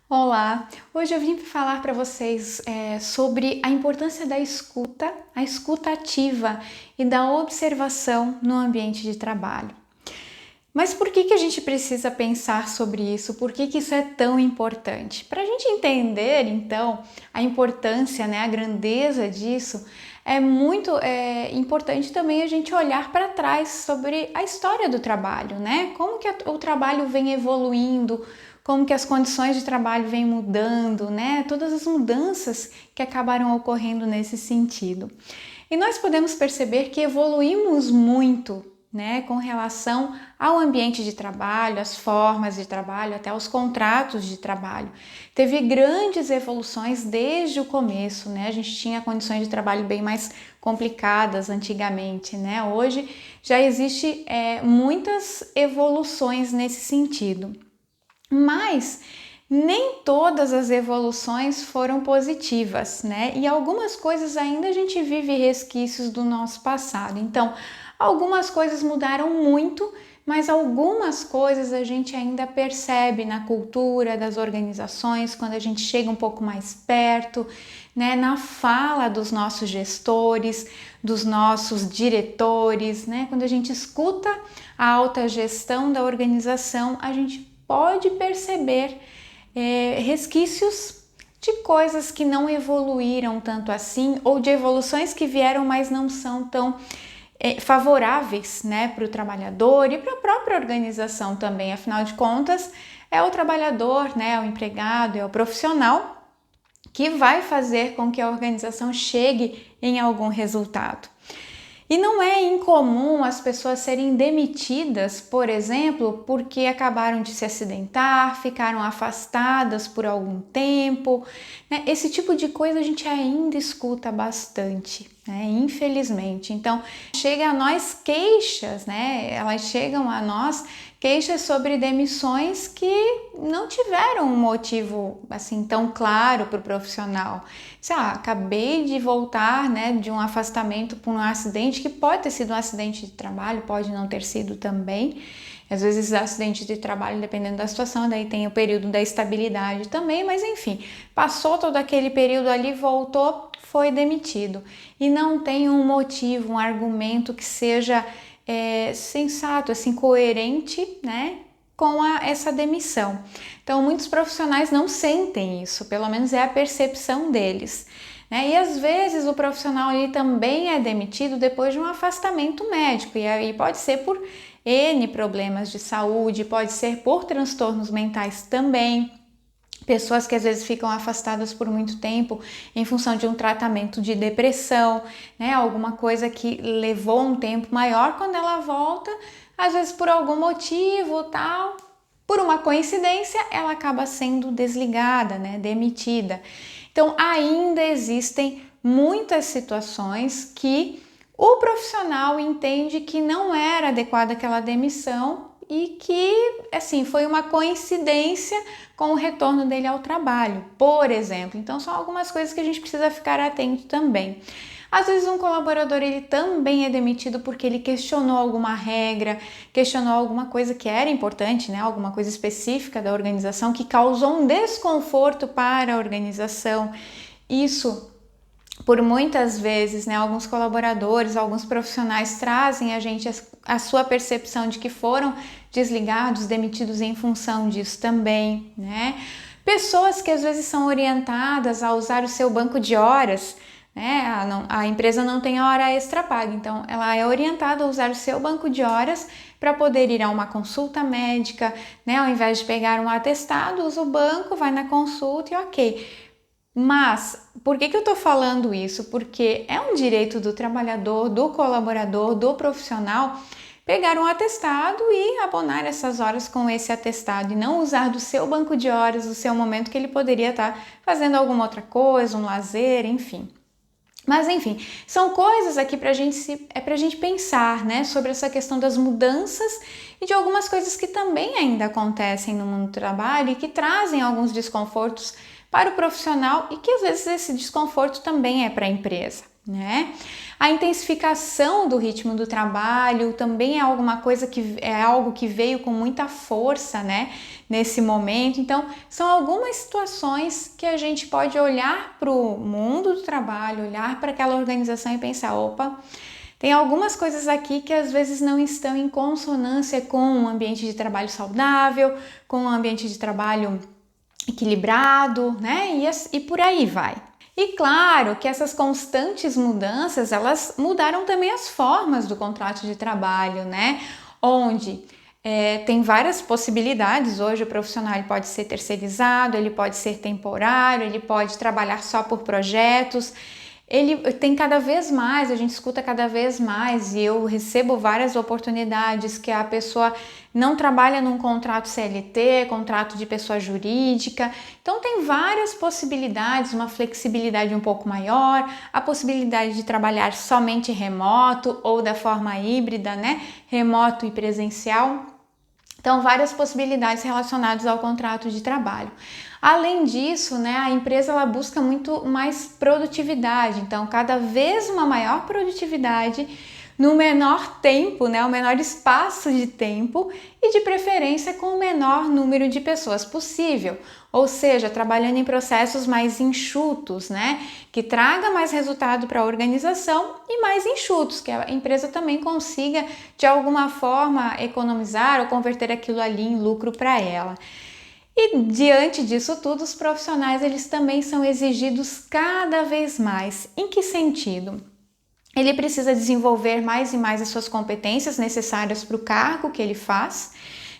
Olá, hoje eu vim falar para vocês sobre a importância da escuta, a escuta ativa e da observação no ambiente de trabalho. Mas por que a gente precisa pensar sobre isso? Por que isso é tão importante? Para a gente entender, então, a importância, né, a grandeza disso, é muito importante também a gente olhar para trás sobre a história do trabalho, né? Como que o trabalho vem evoluindo, como que as condições de trabalho vêm mudando, né? Todas as mudanças que acabaram ocorrendo nesse sentido. E nós podemos perceber que evoluímos muito, né, com relação ao ambiente de trabalho, as formas de trabalho, até os contratos de trabalho. Teve grandes evoluções desde o começo, né? A gente tinha condições de trabalho bem mais complicadas antigamente, né? Hoje já existe muitas evoluções nesse sentido. Mas nem todas as evoluções foram positivas, né? E algumas coisas ainda a gente vive resquícios do nosso passado. Então, algumas coisas mudaram muito, mas algumas coisas a gente ainda percebe na cultura das organizações, quando a gente chega um pouco mais perto, né? Na fala dos nossos gestores, dos nossos diretores, né? Quando a gente escuta a alta gestão da organização, a gente pode perceber resquícios de coisas que não evoluíram tanto assim, ou de evoluções que vieram, mas não são tão favoráveis, né, para o trabalhador e para a própria organização também. Afinal de contas, é o trabalhador, né, é o empregado, é o profissional que vai fazer com que a organização chegue em algum resultado. E não é incomum as pessoas serem demitidas, por exemplo, porque acabaram de se acidentar, ficaram afastadas por algum tempo, né? Esse tipo de coisa a gente ainda escuta bastante, né? Infelizmente. Então, chega a nós queixas, né? Elas chegam a nós queixas sobre demissões que não tiveram um motivo assim tão claro para o profissional. Acabei de voltar, né, de um afastamento por um acidente que pode ter sido um acidente de trabalho, pode não ter sido também. Às vezes acidente de trabalho, dependendo da situação, daí tem o período da estabilidade também, mas enfim, passou todo aquele período ali, voltou, foi demitido. E não tem um motivo, um argumento que seja sensato, assim, coerente, né, com essa demissão. Então, muitos profissionais não sentem isso, pelo menos é a percepção deles, né? E às vezes o profissional ele também é demitido depois de um afastamento médico, e aí pode ser por N problemas de saúde, pode ser por transtornos mentais também. Pessoas que às vezes ficam afastadas por muito tempo em função de um tratamento de depressão, né? Alguma coisa que levou um tempo maior, quando ela volta, às vezes por algum motivo, tal, por uma coincidência, ela acaba sendo desligada, né? Demitida. Então, ainda existem muitas situações que o profissional entende que não era adequada aquela demissão e que, assim, foi uma coincidência com o retorno dele ao trabalho, por exemplo. Então, são algumas coisas que a gente precisa ficar atento também. Às vezes um colaborador ele também é demitido porque ele questionou alguma regra, questionou alguma coisa que era importante, né? Alguma coisa específica da organização que causou um desconforto para a organização. Isso por muitas vezes, né, alguns colaboradores, alguns profissionais trazem a gente a sua percepção de que foram desligados, demitidos em função disso também, né? Pessoas que às vezes são orientadas a usar o seu banco de horas, né? A empresa não tem a hora extra paga, então ela é orientada a usar o seu banco de horas para poder ir a uma consulta médica, né? Ao invés de pegar um atestado, usa o banco, vai na consulta e ok. Mas, por que eu estou falando isso? Porque é um direito do trabalhador, do colaborador, do profissional pegar um atestado e abonar essas horas com esse atestado e não usar do seu banco de horas, do seu momento que ele poderia estar fazendo alguma outra coisa, um lazer, enfim. Mas enfim, são coisas aqui para a gente pensar, né, sobre essa questão das mudanças e de algumas coisas que também ainda acontecem no mundo do trabalho e que trazem alguns desconfortos para o profissional e que às vezes esse desconforto também é para a empresa, né? A intensificação do ritmo do trabalho também é algo que veio com muita força, né, nesse momento. Então, são algumas situações que a gente pode olhar para o mundo do trabalho, olhar para aquela organização e pensar, opa, tem algumas coisas aqui que às vezes não estão em consonância com um ambiente de trabalho saudável, com um ambiente de trabalho equilibrado, né? E por aí vai. E claro que essas constantes mudanças, elas mudaram também as formas do contrato de trabalho, né? Onde tem várias possibilidades. Hoje o profissional ele pode ser terceirizado, ele pode ser temporário, ele pode trabalhar só por projetos. Ele tem cada vez mais, a gente escuta cada vez mais e eu recebo várias oportunidades que a pessoa não trabalha num contrato CLT, contrato de pessoa jurídica. Então tem várias possibilidades, uma flexibilidade um pouco maior, a possibilidade de trabalhar somente remoto ou da forma híbrida, né? Remoto e presencial. Então, várias possibilidades relacionadas ao contrato de trabalho. Além disso, né, a empresa ela busca muito mais produtividade, então cada vez uma maior produtividade no menor tempo, né, o menor espaço de tempo e de preferência com o menor número de pessoas possível, ou seja, trabalhando em processos mais enxutos, né, que traga mais resultado para a organização e mais enxutos, que a empresa também consiga de alguma forma economizar ou converter aquilo ali em lucro para ela. E diante disso tudo, os profissionais eles também são exigidos cada vez mais. Em que sentido? Ele precisa desenvolver mais e mais as suas competências necessárias para o cargo que ele faz,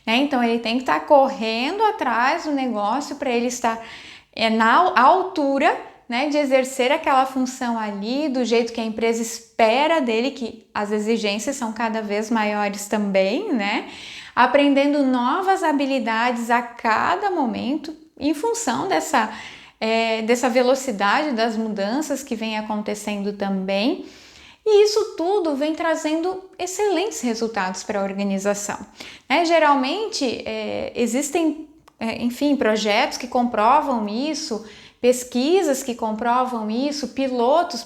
né? Então ele tem que estar correndo atrás do negócio para ele estar na altura, né, de exercer aquela função ali do jeito que a empresa espera dele, que as exigências são cada vez maiores também, né? Aprendendo novas habilidades a cada momento em função dessa velocidade das mudanças que vem acontecendo também. E isso tudo vem trazendo excelentes resultados para a organização, né? Geralmente existem, projetos que comprovam isso, pesquisas que comprovam isso,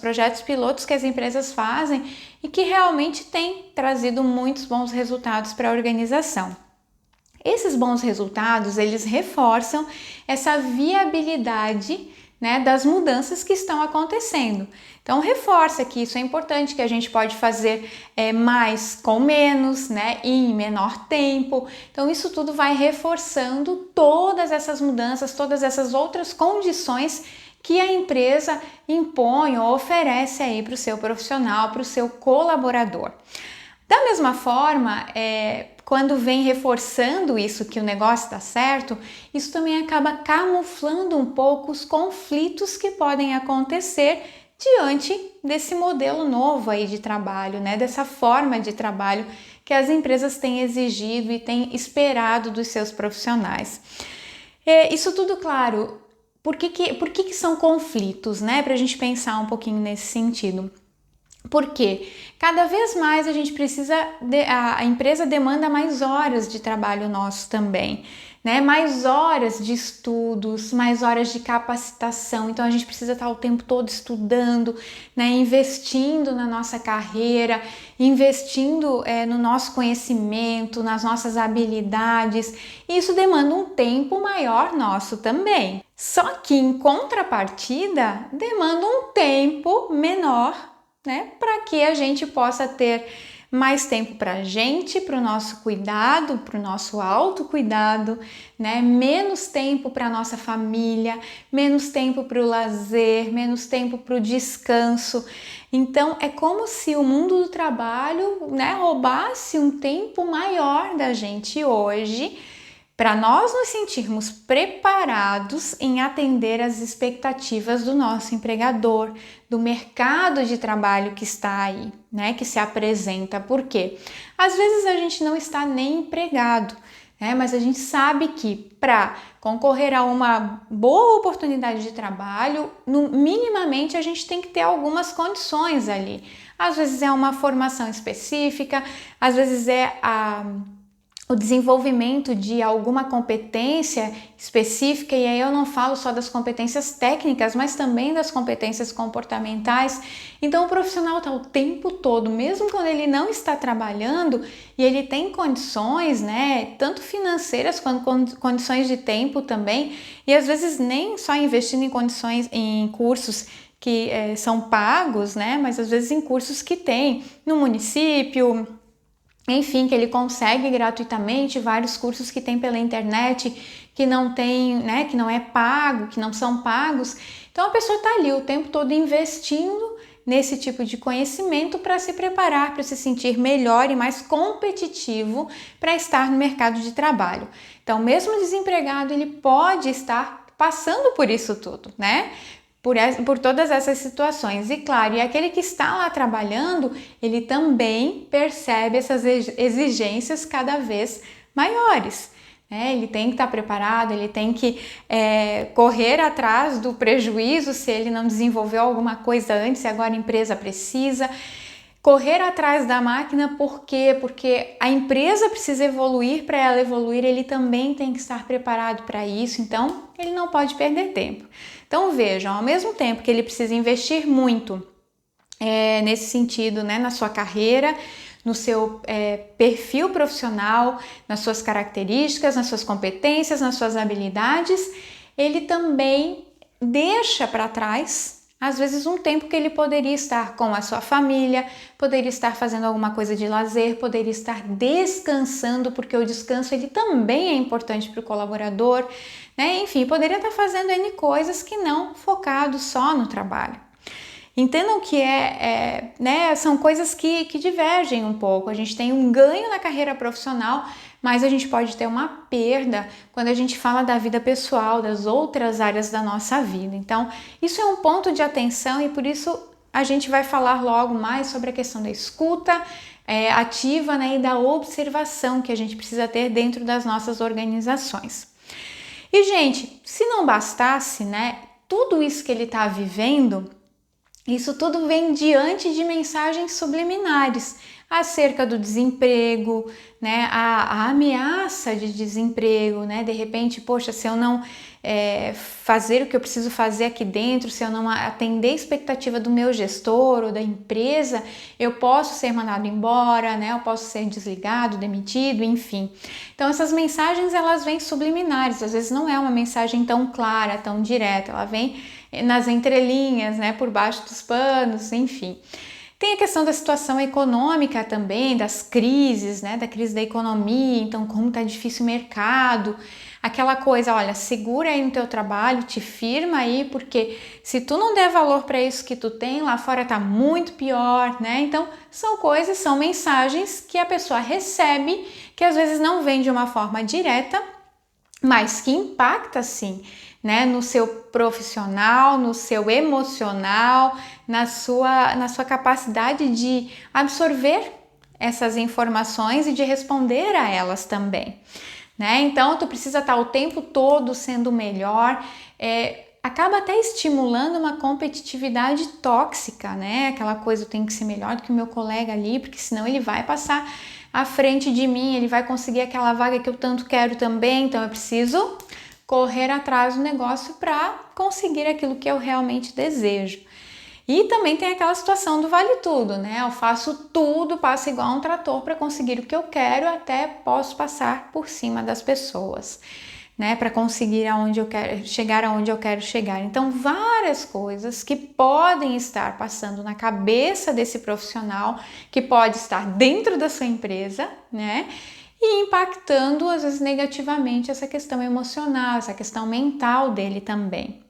projetos pilotos que as empresas fazem e que realmente têm trazido muitos bons resultados para a organização. Esses bons resultados, eles reforçam essa viabilidade, né, das mudanças que estão acontecendo. Então, reforça que isso é importante, que a gente pode fazer mais com menos, né, e em menor tempo. Então, isso tudo vai reforçando todas essas mudanças, todas essas outras condições que a empresa impõe ou oferece aí para o seu profissional, para o seu colaborador. Da mesma forma, quando vem reforçando isso, que o negócio está certo, isso também acaba camuflando um pouco os conflitos que podem acontecer diante desse modelo novo aí de trabalho, né? Dessa forma de trabalho que as empresas têm exigido e têm esperado dos seus profissionais. Isso tudo, claro, por que são conflitos, né? Para a gente pensar um pouquinho nesse sentido. Porque cada vez mais a gente a empresa demanda mais horas de trabalho nosso também, né? Mais horas de estudos, mais horas de capacitação. Então a gente precisa estar o tempo todo estudando, né? Investindo na nossa carreira, investindo no nosso conhecimento, nas nossas habilidades. E isso demanda um tempo maior nosso também. Só que em contrapartida, demanda um tempo menor, né, para que a gente possa ter mais tempo para a gente, para o nosso cuidado, para o nosso autocuidado, né? Menos tempo para a nossa família, menos tempo para o lazer, menos tempo para o descanso. Então, é como se o mundo do trabalho, né, roubasse um tempo maior da gente hoje, para nós nos sentirmos preparados em atender às expectativas do nosso empregador, do mercado de trabalho que está aí, né, que se apresenta. Por quê? Às vezes a gente não está nem empregado, né, mas a gente sabe que para concorrer a uma boa oportunidade de trabalho, minimamente a gente tem que ter algumas condições ali. Às vezes é uma formação específica, às vezes é o desenvolvimento de alguma competência específica, e aí eu não falo só das competências técnicas, mas também das competências comportamentais. Então o profissional está o tempo todo, mesmo quando ele não está trabalhando e ele tem condições, né, tanto financeiras quanto condições de tempo também, e às vezes nem só investindo em cursos que são pagos, né, mas às vezes em cursos que tem no município, enfim, que ele consegue gratuitamente, vários cursos que tem pela internet, que não tem, né, que não é pago, que não são pagos. Então a pessoa está ali o tempo todo investindo nesse tipo de conhecimento para se preparar, para se sentir melhor e mais competitivo para estar no mercado de trabalho. Então, mesmo desempregado, ele pode estar passando por isso tudo, né? Por todas essas situações. E claro, e aquele que está lá trabalhando, ele também percebe essas exigências cada vez maiores. Ele tem que estar preparado, ele tem que correr atrás do prejuízo se ele não desenvolveu alguma coisa antes e agora a empresa precisa. Correr atrás da máquina, por quê? Porque a empresa precisa evoluir, para ela evoluir, ele também tem que estar preparado para isso, então ele não pode perder tempo. Então vejam, ao mesmo tempo que ele precisa investir muito nesse sentido, né, na sua carreira, no seu perfil profissional, nas suas características, nas suas competências, nas suas habilidades, ele também deixa para trás às vezes um tempo que ele poderia estar com a sua família, poderia estar fazendo alguma coisa de lazer, poderia estar descansando, porque o descanso ele também é importante para o colaborador, né? Enfim, poderia estar fazendo N coisas que não focado só no trabalho. Entendam que né, são coisas que divergem um pouco. A gente tem um ganho na carreira profissional, mas a gente pode ter uma perda quando a gente fala da vida pessoal, das outras áreas da nossa vida. Então, isso é um ponto de atenção e por isso a gente vai falar logo mais sobre a questão da escuta ativa, né, e da observação que a gente precisa ter dentro das nossas organizações. E, gente, se não bastasse, né, tudo isso que ele está vivendo, isso tudo vem diante de mensagens subliminares acerca do desemprego, né? A ameaça de desemprego, né? De repente, poxa, se eu não fazer o que eu preciso fazer aqui dentro, se eu não atender a expectativa do meu gestor ou da empresa, eu posso ser mandado embora, né? Eu posso ser desligado, demitido, enfim. Então, essas mensagens, elas vêm subliminares, às vezes não é uma mensagem tão clara, tão direta, ela vem nas entrelinhas, né? Por baixo dos panos, enfim. Tem a questão da situação econômica também, das crises, né? Da crise da economia, então como tá difícil o mercado, aquela coisa, olha, segura aí no teu trabalho, te firma aí, porque se tu não der valor para isso que tu tem, lá fora tá muito pior, né? Então, são mensagens que a pessoa recebe, que às vezes não vem de uma forma direta, mas que impacta sim, né, no seu profissional, no seu emocional, na sua capacidade de absorver essas informações e de responder a elas também, né? Então, tu precisa estar o tempo todo sendo melhor, acaba até estimulando uma competitividade tóxica, né? Aquela coisa, eu tenho que ser melhor do que o meu colega ali, porque senão ele vai passar à frente de mim, ele vai conseguir aquela vaga que eu tanto quero também, então eu preciso correr atrás do negócio para conseguir aquilo que eu realmente desejo. E também tem aquela situação do vale tudo, né? Eu faço tudo, passo igual um trator para conseguir o que eu quero, até posso passar por cima das pessoas, né? Para conseguir chegar aonde eu quero chegar. Então, várias coisas que podem estar passando na cabeça desse profissional, que pode estar dentro da sua empresa, né? E impactando, às vezes, negativamente essa questão emocional, essa questão mental dele também.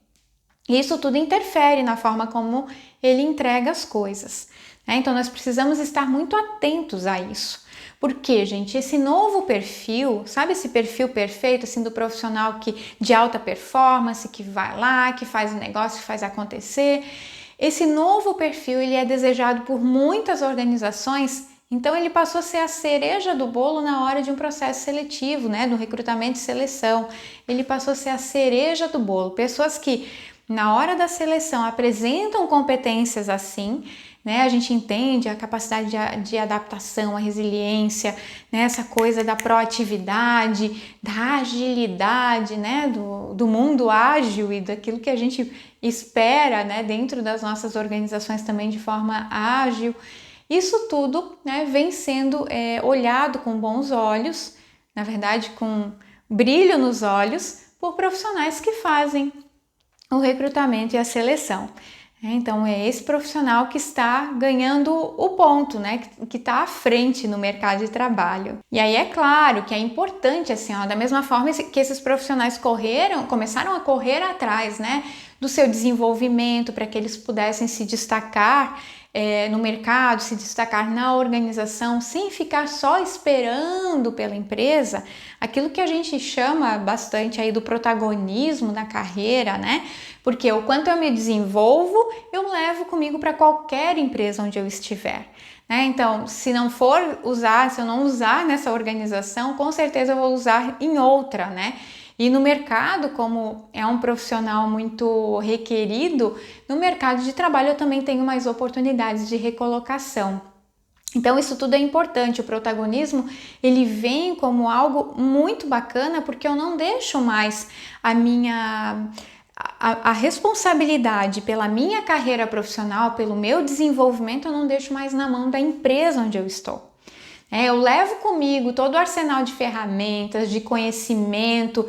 Isso tudo interfere na forma como ele entrega as coisas, né? Então, nós precisamos estar muito atentos a isso. Porque, gente, esse novo perfil, sabe esse perfil perfeito, assim, do profissional de alta performance, que vai lá, que faz o negócio, faz acontecer. Esse novo perfil, ele é desejado por muitas organizações. Então, ele passou a ser a cereja do bolo na hora de um processo seletivo, né, do recrutamento e seleção. Ele passou a ser a cereja do bolo. Pessoas que na hora da seleção apresentam competências assim, né? A gente entende a capacidade de adaptação, a resiliência, né? Essa coisa da proatividade, da agilidade, né? Do mundo ágil e daquilo que a gente espera, né? Dentro das nossas organizações também de forma ágil. Isso tudo, né? Vem sendo olhado com bons olhos, na verdade com brilho nos olhos, por profissionais que fazem o recrutamento e a seleção. Então é esse profissional que está ganhando o ponto, né? Que está à frente no mercado de trabalho. E aí é claro que é importante, assim, ó, da mesma forma que esses profissionais começaram a correr atrás, né? Do seu desenvolvimento para que eles pudessem se destacar no mercado, se destacar na organização, sem ficar só esperando pela empresa, aquilo que a gente chama bastante aí do protagonismo da carreira, né? Porque o quanto eu me desenvolvo, eu levo comigo para qualquer empresa onde eu estiver. Então, se eu não usar nessa organização, com certeza eu vou usar em outra, né? E no mercado, como é um profissional muito requerido, no mercado de trabalho eu também tenho mais oportunidades de recolocação. Então isso tudo é importante, o protagonismo ele vem como algo muito bacana porque eu não deixo mais a responsabilidade pela minha carreira profissional, pelo meu desenvolvimento, eu não deixo mais na mão da empresa onde eu estou. Eu levo comigo todo o arsenal de ferramentas, de conhecimento,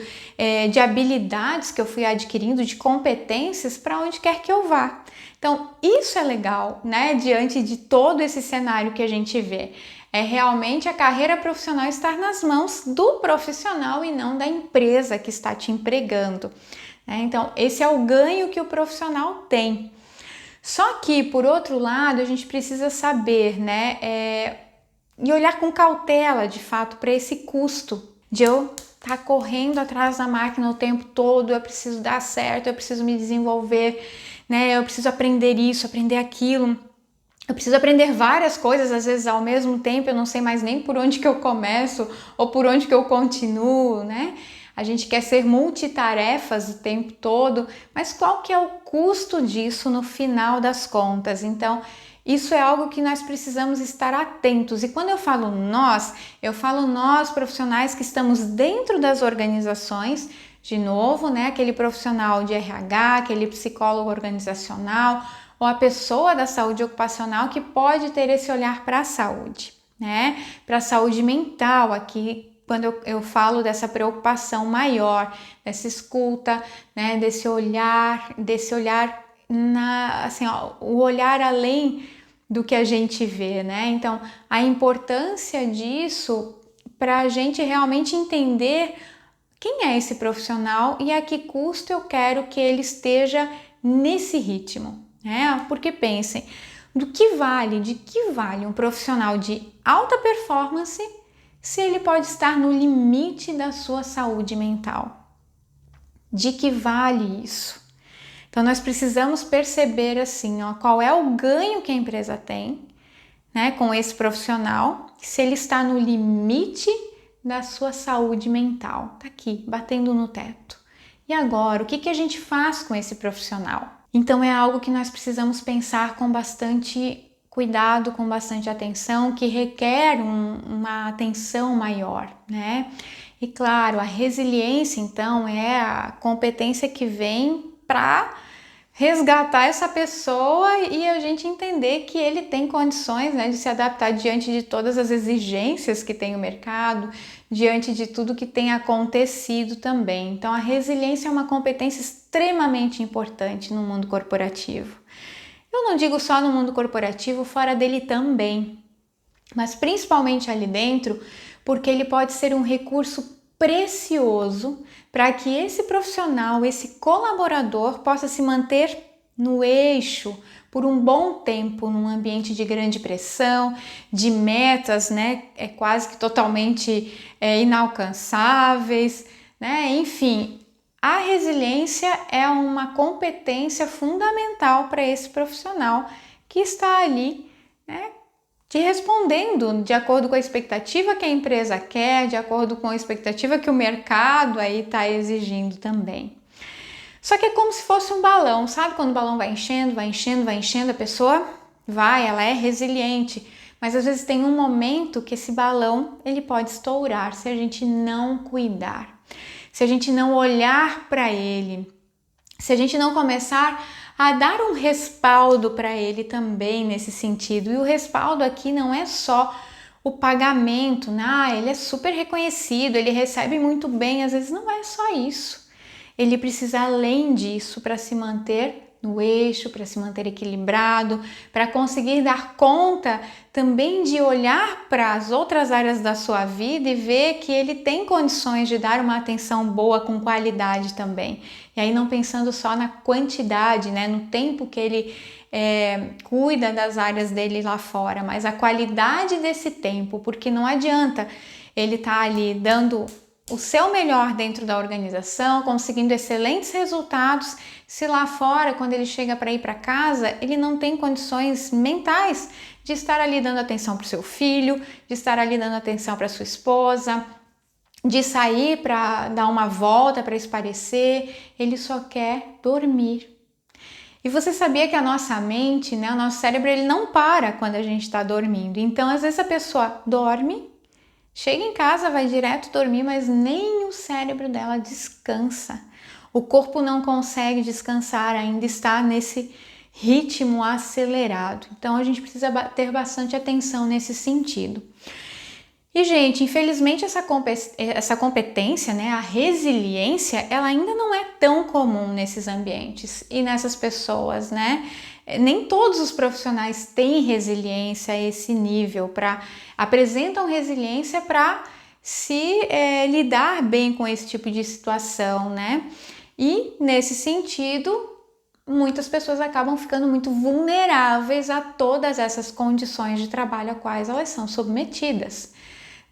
de habilidades que eu fui adquirindo, de competências para onde quer que eu vá. Então, isso é legal, né? Diante de todo esse cenário que a gente vê. É realmente a carreira profissional estar nas mãos do profissional e não da empresa que está te empregando. Então, esse é o ganho que o profissional tem. Só que, por outro lado, a gente precisa saber, né? E olhar com cautela, de fato, para esse custo de eu estar correndo atrás da máquina o tempo todo, eu preciso dar certo, eu preciso me desenvolver, né? Eu preciso aprender isso, aprender aquilo. Eu preciso aprender várias coisas, às vezes ao mesmo tempo, eu não sei mais nem por onde que eu começo ou por onde que eu continuo, né? A gente quer ser multitarefas o tempo todo, mas qual que é o custo disso no final das contas? Então, isso é algo que nós precisamos estar atentos. E quando eu falo nós profissionais que estamos dentro das organizações, de novo, né? Aquele profissional de RH, aquele psicólogo organizacional, ou a pessoa da saúde ocupacional que pode ter esse olhar para a saúde, né? Para a saúde mental, aqui quando eu falo dessa preocupação maior, dessa escuta, né? Desse olhar o olhar além do que a gente vê, né? Então, a importância disso para a gente realmente entender quem é esse profissional e a que custo eu quero que ele esteja nesse ritmo, né? Porque pensem, de que vale um profissional de alta performance se ele pode estar no limite da sua saúde mental? De que vale isso? Então, nós precisamos perceber assim, qual é o ganho que a empresa tem, né, com esse profissional, se ele está no limite da sua saúde mental. Tá aqui, batendo no teto. E agora, o que a gente faz com esse profissional? Então, é algo que nós precisamos pensar com bastante cuidado, com bastante atenção, que requer uma atenção maior, né? E claro, a resiliência, então, é a competência que vem para resgatar essa pessoa e a gente entender que ele tem condições, né, de se adaptar diante de todas as exigências que tem o mercado, diante de tudo que tem acontecido também. Então, a resiliência é uma competência extremamente importante no mundo corporativo. Eu não digo só no mundo corporativo, fora dele também, mas principalmente ali dentro, porque ele pode ser um recurso precioso para que esse profissional, esse colaborador possa se manter no eixo por um bom tempo num ambiente de grande pressão, de metas, né, quase que totalmente inalcançáveis, né? Enfim, a resiliência é uma competência fundamental para esse profissional que está ali, né, te respondendo de acordo com a expectativa que a empresa quer, de acordo com a expectativa que o mercado aí está exigindo também. Só que é como se fosse um balão, sabe? Quando o balão vai enchendo, vai enchendo, vai enchendo, a pessoa vai, ela é resiliente. Mas às vezes tem um momento que esse balão ele pode estourar se a gente não cuidar, se a gente não olhar para ele, se a gente não começar a dar um respaldo para ele também nesse sentido. E o respaldo aqui não é só o pagamento, né? Ele é super reconhecido, ele recebe muito bem, às vezes não é só isso. Ele precisa além disso para se manter no eixo, para se manter equilibrado, para conseguir dar conta também de olhar para as outras áreas da sua vida e ver que ele tem condições de dar uma atenção boa com qualidade também. E aí não pensando só na quantidade, né, no tempo que ele cuida das áreas dele lá fora, mas a qualidade desse tempo, porque não adianta ele estar ali dando o seu melhor dentro da organização, conseguindo excelentes resultados, se lá fora, quando ele chega para ir para casa, ele não tem condições mentais de estar ali dando atenção para o seu filho, de estar ali dando atenção para sua esposa, de sair para dar uma volta, para espairecer, ele só quer dormir. E você sabia que a nossa mente, né, o nosso cérebro, ele não para quando a gente está dormindo. Então, às vezes a pessoa dorme, chega em casa, vai direto dormir, mas nem o cérebro dela descansa. O corpo não consegue descansar, ainda está nesse ritmo acelerado. Então a gente precisa ter bastante atenção nesse sentido. E, gente, infelizmente essa competência, né, a resiliência, ela ainda não é tão comum nesses ambientes e nessas pessoas, né? Nem todos os profissionais têm resiliência a esse nível, apresentam resiliência para se lidar bem com esse tipo de situação, né? E, nesse sentido, muitas pessoas acabam ficando muito vulneráveis a todas essas condições de trabalho a quais elas são submetidas,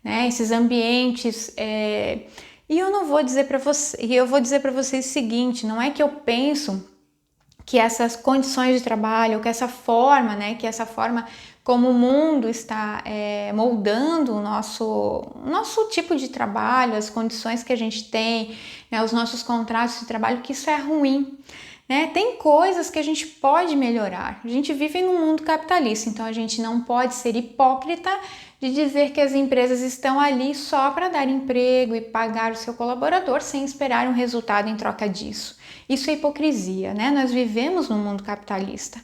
né? Esses ambientes. E eu não vou dizer para você, e eu vou dizer para vocês o seguinte: não é que eu penso que essas condições de trabalho, que essa forma, né, que essa forma como o mundo está moldando o nosso tipo de trabalho, as condições que a gente tem, né, os nossos contratos de trabalho, que isso é ruim. Né? Tem coisas que a gente pode melhorar. A gente vive num mundo capitalista, então a gente não pode ser hipócrita de dizer que as empresas estão ali só para dar emprego e pagar o seu colaborador sem esperar um resultado em troca disso. Isso é hipocrisia, né? Nós vivemos num mundo capitalista.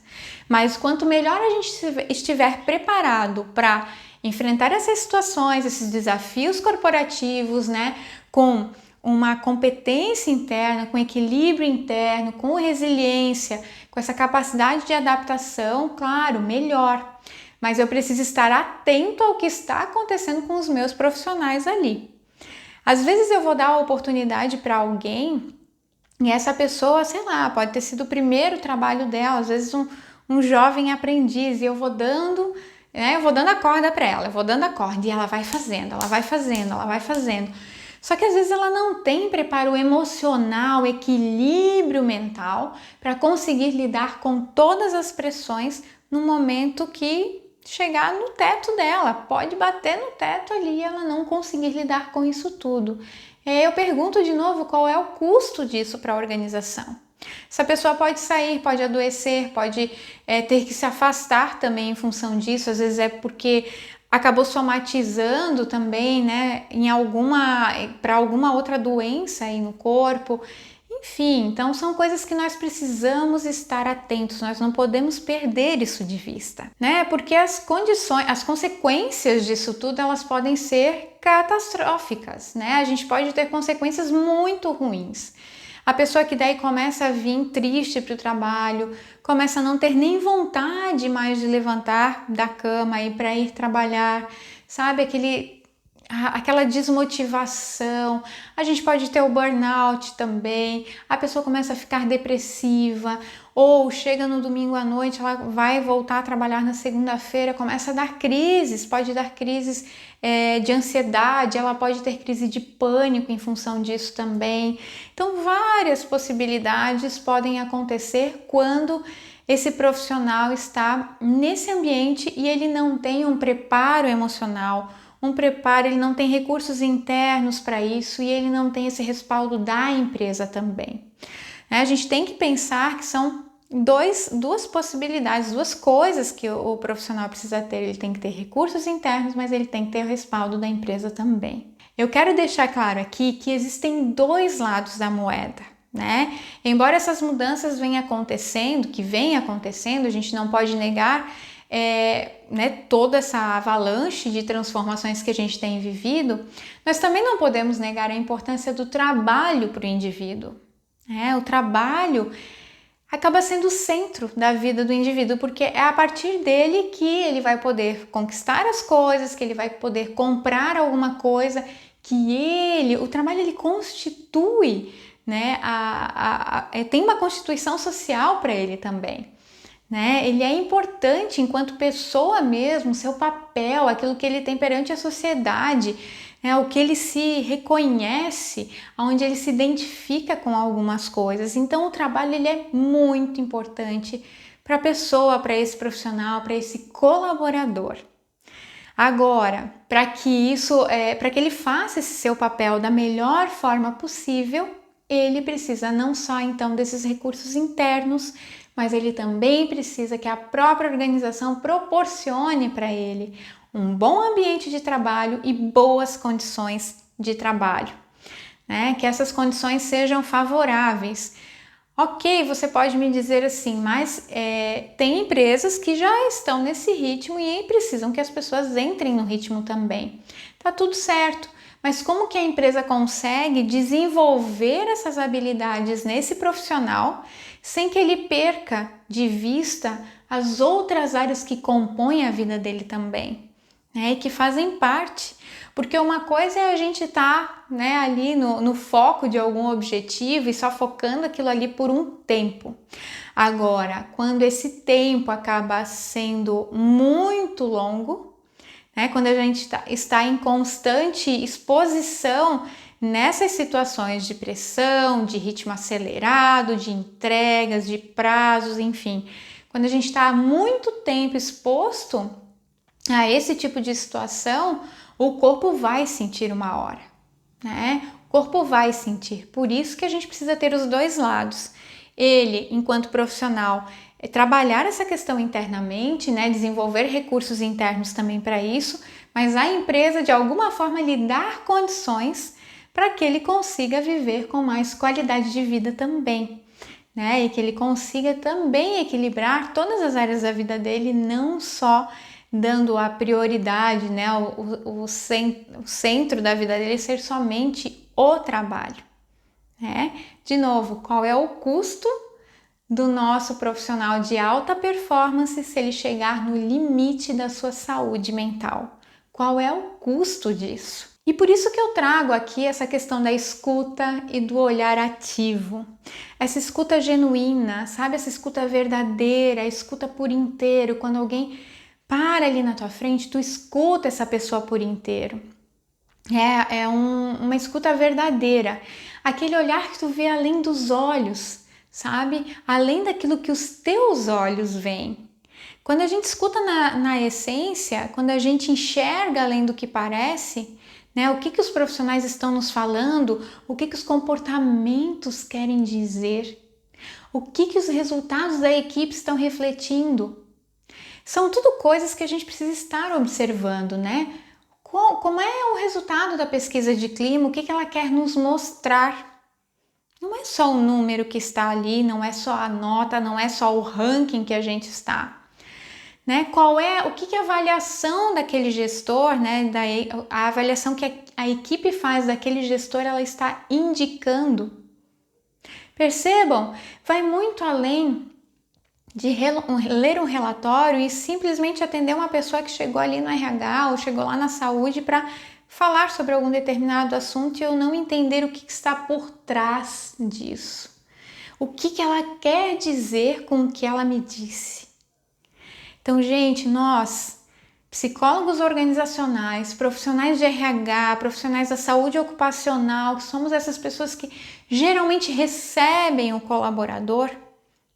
Mas quanto melhor a gente estiver preparado para enfrentar essas situações, esses desafios corporativos, né? Com uma competência interna, com equilíbrio interno, com resiliência, com essa capacidade de adaptação, claro, melhor. Mas eu preciso estar atento ao que está acontecendo com os meus profissionais ali. Às vezes eu vou dar a oportunidade para alguém e essa pessoa, sei lá, pode ter sido o primeiro trabalho dela, às vezes um jovem aprendiz, e eu vou dando, né, eu vou dando a corda para ela, eu vou dando a corda e ela vai fazendo, ela vai fazendo, ela vai fazendo. Só que às vezes ela não tem preparo emocional, equilíbrio mental para conseguir lidar com todas as pressões no momento que chegar no teto dela. Pode bater no teto ali e ela não conseguir lidar com isso tudo. Eu pergunto de novo, qual é o custo disso para a organização? Essa pessoa pode sair, pode adoecer, pode ter que se afastar também em função disso. Às vezes é porque acabou somatizando também, né, para alguma outra doença aí no corpo. Enfim, então são coisas que nós precisamos estar atentos, nós não podemos perder isso de vista, né? Porque as consequências disso tudo, elas podem ser catastróficas, né? A gente pode ter consequências muito ruins. A pessoa que daí começa a vir triste para o trabalho, começa a não ter nem vontade mais de levantar da cama e para ir trabalhar, sabe? Aquela desmotivação. A gente pode ter o burnout também, a pessoa começa a ficar depressiva, ou chega no domingo à noite, ela vai voltar a trabalhar na segunda-feira, começa a dar crises, pode dar crises de ansiedade, ela pode ter crise de pânico em função disso também. Então, várias possibilidades podem acontecer quando esse profissional está nesse ambiente e ele não tem um preparo emocional, ele não tem recursos internos para isso e ele não tem esse respaldo da empresa também. né? A gente tem que pensar que são duas possibilidades, duas coisas que o profissional precisa ter. Ele tem que ter recursos internos, mas ele tem que ter o respaldo da empresa também. Eu quero deixar claro aqui que existem dois lados da moeda, né? Embora essas mudanças venham acontecendo, a gente não pode negar né, toda essa avalanche de transformações que a gente tem vivido, nós também não podemos negar a importância do trabalho para o indivíduo. O trabalho acaba sendo o centro da vida do indivíduo, porque é a partir dele que ele vai poder conquistar as coisas, que ele vai poder comprar alguma coisa, o trabalho ele constitui, né, tem uma constituição social para ele também, né? Ele é importante enquanto pessoa mesmo, seu papel, aquilo que ele tem perante a sociedade, né, o que ele se reconhece, onde ele se identifica com algumas coisas. Então o trabalho ele é muito importante para a pessoa, para esse profissional, para esse colaborador. Agora, para que ele faça esse seu papel da melhor forma possível, ele precisa não só então desses recursos internos, mas ele também precisa que a própria organização proporcione para ele um bom ambiente de trabalho e boas condições de trabalho, né? Que essas condições sejam favoráveis. Ok, você pode me dizer assim, mas tem empresas que já estão nesse ritmo e precisam que as pessoas entrem no ritmo também. Tá tudo certo, mas como que a empresa consegue desenvolver essas habilidades nesse profissional sem que ele perca de vista as outras áreas que compõem a vida dele também, né? E que fazem parte. Porque uma coisa é a gente estar, né, ali no foco de algum objetivo e só focando aquilo ali por um tempo. Agora, quando esse tempo acaba sendo muito longo, né, quando a gente está em constante exposição nessas situações de pressão, de ritmo acelerado, de entregas, de prazos, enfim, quando a gente está há muito tempo exposto a esse tipo de situação, o corpo vai sentir uma hora, né? O corpo vai sentir. Por isso que a gente precisa ter os dois lados. Ele, enquanto profissional, trabalhar essa questão internamente, né? Desenvolver recursos internos também para isso, mas a empresa, de alguma forma, lhe dar condições para que ele consiga viver com mais qualidade de vida também, né? E que ele consiga também equilibrar todas as áreas da vida dele, não só dando a prioridade, né, o centro da vida dele ser somente o trabalho, né? De novo, qual é o custo do nosso profissional de alta performance se ele chegar no limite da sua saúde mental? Qual é o custo disso? E por isso que eu trago aqui essa questão da escuta e do olhar ativo. Essa escuta genuína, sabe? Essa escuta verdadeira, a escuta por inteiro, quando alguém para ali na tua frente, tu escuta essa pessoa por inteiro. Uma escuta verdadeira. Aquele olhar que tu vê além dos olhos, sabe? Além daquilo que os teus olhos veem. Quando a gente escuta na essência, quando a gente enxerga além do que parece, né? O que os profissionais estão nos falando, o que os comportamentos querem dizer, o que os resultados da equipe estão refletindo. São tudo coisas que a gente precisa estar observando, né? Como é o resultado da pesquisa de clima, o que ela quer nos mostrar. Não é só o número que está ali, não é só a nota, não é só o ranking que a gente está. Né? O que a avaliação daquele gestor, né? A avaliação que a equipe faz daquele gestor, ela está indicando. Percebam, vai muito além de ler um relatório e simplesmente atender uma pessoa que chegou ali no RH ou chegou lá na saúde para falar sobre algum determinado assunto e eu não entender o que está por trás disso. O que ela quer dizer com o que ela me disse. Então, gente, nós, psicólogos organizacionais, profissionais de RH, profissionais da saúde ocupacional, que somos essas pessoas que geralmente recebem o colaborador,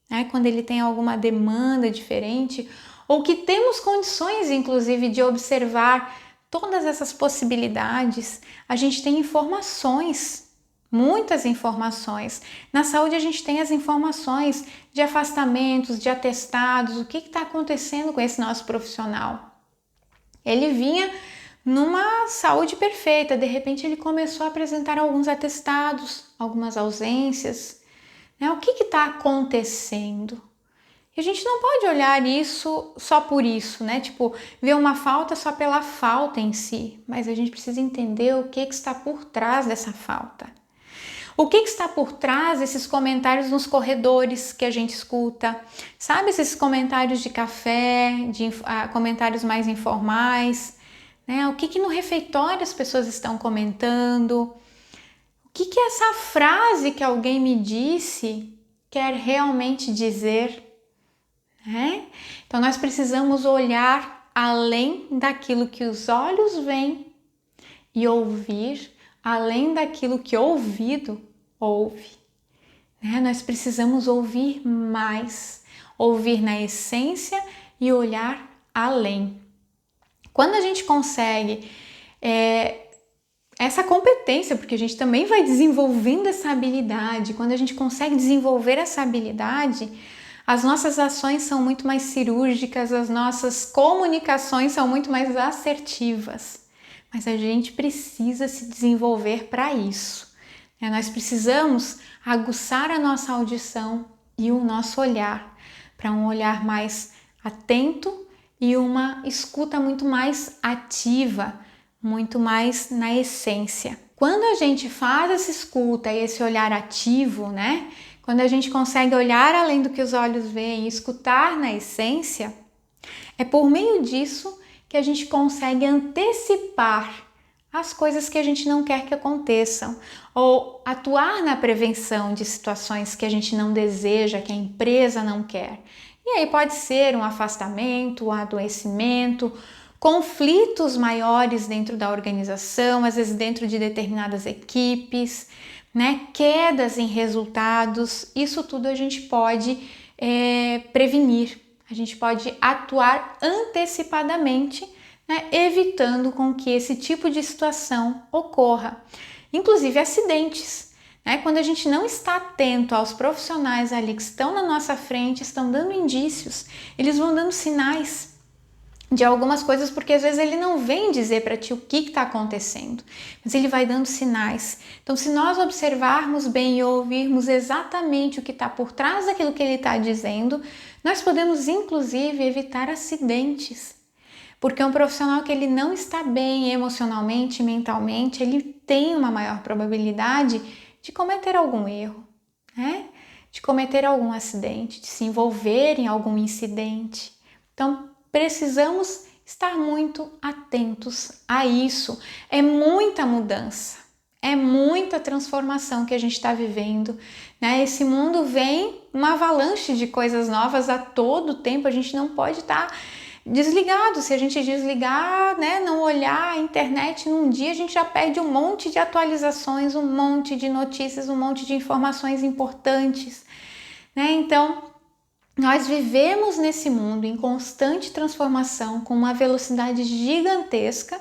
né, quando ele tem alguma demanda diferente, ou que temos condições, inclusive, de observar todas essas possibilidades, a gente tem informações, muitas informações. Na saúde a gente tem as informações de afastamentos, de atestados, o que está acontecendo com esse nosso profissional. Ele vinha numa saúde perfeita, de repente ele começou a apresentar alguns atestados, algumas ausências, né? O que está acontecendo? E a gente não pode olhar isso só por isso, né? Tipo, ver uma falta só pela falta em si, mas a gente precisa entender o que está por trás dessa falta. O que está por trás desses comentários nos corredores que a gente escuta? Sabe esses comentários de café, comentários mais informais? Né? O que no refeitório as pessoas estão comentando? O que essa frase que alguém me disse quer realmente dizer? Né? Então nós precisamos olhar além daquilo que os olhos veem e ouvir além daquilo que o ouvido ouve. Né? Nós precisamos ouvir mais, ouvir na essência e olhar além. Quando a gente consegue essa competência, porque a gente também vai desenvolvendo essa habilidade, quando a gente consegue desenvolver essa habilidade, as nossas ações são muito mais cirúrgicas, as nossas comunicações são muito mais assertivas. Mas a gente precisa se desenvolver para isso. Nós precisamos aguçar a nossa audição e o nosso olhar, para um olhar mais atento e uma escuta muito mais ativa, muito mais na essência. Quando a gente faz essa escuta e esse olhar ativo, né? Quando a gente consegue olhar além do que os olhos veem e escutar na essência, é por meio disso que a gente consegue antecipar as coisas que a gente não quer que aconteçam, ou atuar na prevenção de situações que a gente não deseja, que a empresa não quer. E aí pode ser um afastamento, um adoecimento, conflitos maiores dentro da organização, às vezes dentro de determinadas equipes, né? Quedas em resultados. Isso tudo a gente pode prevenir. A gente pode atuar antecipadamente, né, evitando com que esse tipo de situação ocorra. Inclusive acidentes. Né? Quando a gente não está atento aos profissionais ali que estão na nossa frente, estão dando indícios, eles vão dando sinais de algumas coisas, porque às vezes ele não vem dizer para ti o que está acontecendo, mas ele vai dando sinais. Então, se nós observarmos bem e ouvirmos exatamente o que está por trás daquilo que ele está dizendo, nós podemos inclusive evitar acidentes, porque um profissional que ele não está bem emocionalmente, mentalmente, ele tem uma maior probabilidade de cometer algum erro, né? De cometer algum acidente, de se envolver em algum incidente. Então, precisamos estar muito atentos a isso. É muita mudança, é muita transformação que a gente está vivendo, né? Esse mundo vem uma avalanche de coisas novas a todo tempo, a gente não pode estar desligado. Se a gente desligar, né, não olhar a internet num dia, a gente já perde um monte de atualizações, um monte de notícias, um monte de informações importantes, né? Então, nós vivemos nesse mundo em constante transformação, com uma velocidade gigantesca,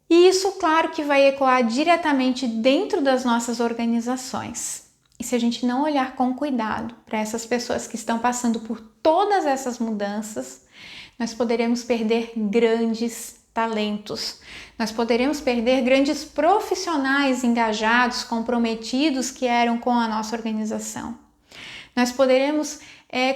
e isso, claro, que vai ecoar diretamente dentro das nossas organizações. E se a gente não olhar com cuidado para essas pessoas que estão passando por todas essas mudanças, nós poderemos perder grandes talentos, nós poderemos perder grandes profissionais engajados, comprometidos que eram com a nossa organização. Nós poderemos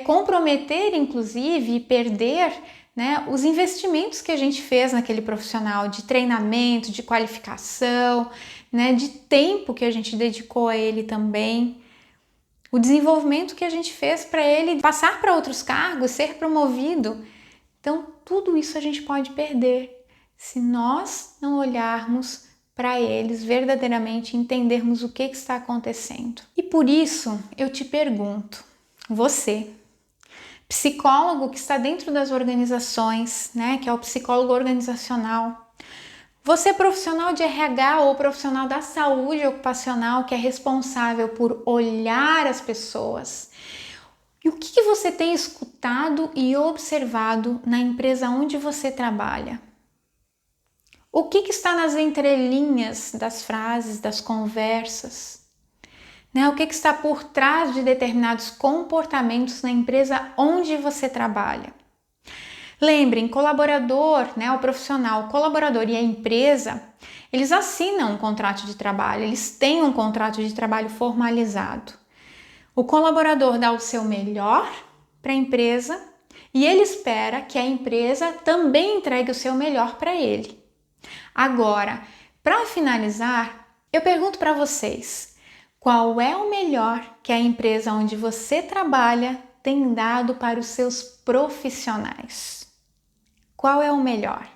comprometer, inclusive, e perder, né, os investimentos que a gente fez naquele profissional de treinamento, de qualificação, né, de tempo que a gente dedicou a ele também, o desenvolvimento que a gente fez para ele passar para outros cargos, ser promovido. Então, tudo isso a gente pode perder se nós não olharmos para eles verdadeiramente, entendermos o que está acontecendo. E por isso eu te pergunto, você, psicólogo que está dentro das organizações, né, que é o psicólogo organizacional, você profissional de RH ou profissional da saúde ocupacional que é responsável por olhar as pessoas, e o que você tem escutado e observado na empresa onde você trabalha? O que está nas entrelinhas das frases, das conversas? Né? O que está por trás de determinados comportamentos na empresa onde você trabalha? Lembrem, colaborador, né, o profissional, o colaborador e a empresa, eles assinam um contrato de trabalho, eles têm um contrato de trabalho formalizado. O colaborador dá o seu melhor para a empresa e ele espera que a empresa também entregue o seu melhor para ele. Agora, para finalizar, eu pergunto para vocês, qual é o melhor que a empresa onde você trabalha tem dado para os seus profissionais? Qual é o melhor?